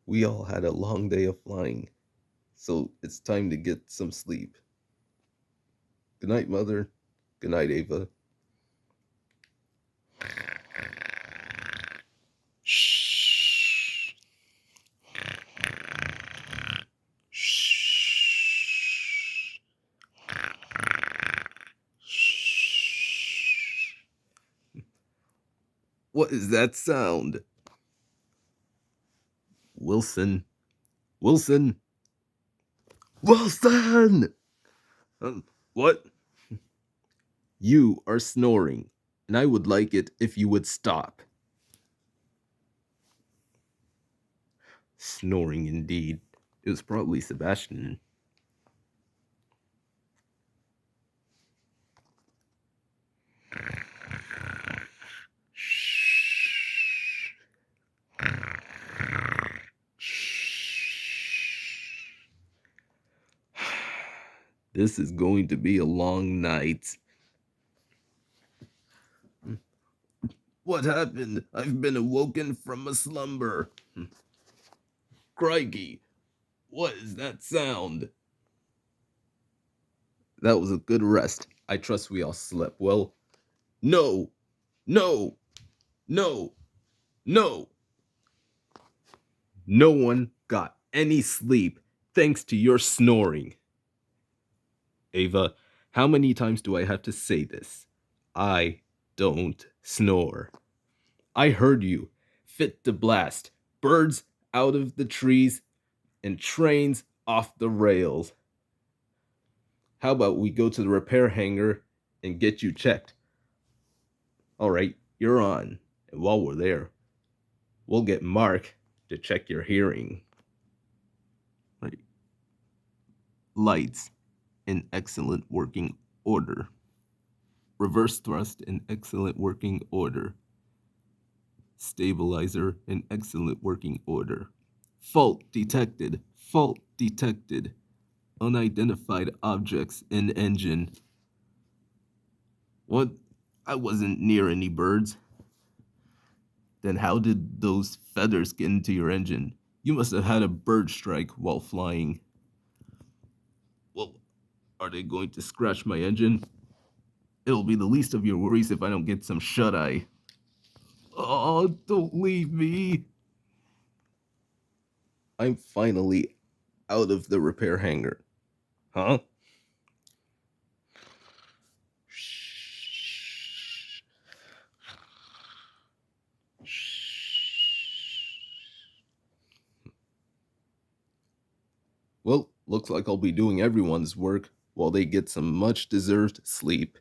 We all had a long day of flying, so it's time to get some sleep. Good night, Mother. Good night, Ava. Shh. Shh. Shh. What is that sound? Wilson. Wilson. Wilson! What? You are snoring, and I would like it if you would stop. Snoring indeed. It was probably Sebastian. This is going to be a long night. What happened? I've been awoken from a slumber. Crikey, what is that sound? That was a good rest. I trust we all slept well. No, no, no, no. No one got any sleep thanks to your snoring. Ava, how many times do I have to say this? I don't snore. I heard you. Fit to blast. Birds out of the trees and trains off the rails. How about we go to the repair hangar and get you checked? All right, you're on. And while we're there, we'll get Mark to check your hearing. Right. Lights in excellent working order. Reverse thrust in excellent working order. Stabilizer in excellent working order. Fault detected. Fault detected. Unidentified objects in engine. What? I wasn't near any birds. Then how did those feathers get into your engine? You must have had a bird strike while flying. Well, are they going to scratch my engine? It'll be the least of your worries if I don't get some shut eye. Oh, don't leave me. I'm finally out of the repair hangar. Huh? Shh. Well, looks like I'll be doing everyone's work while they get some much deserved sleep.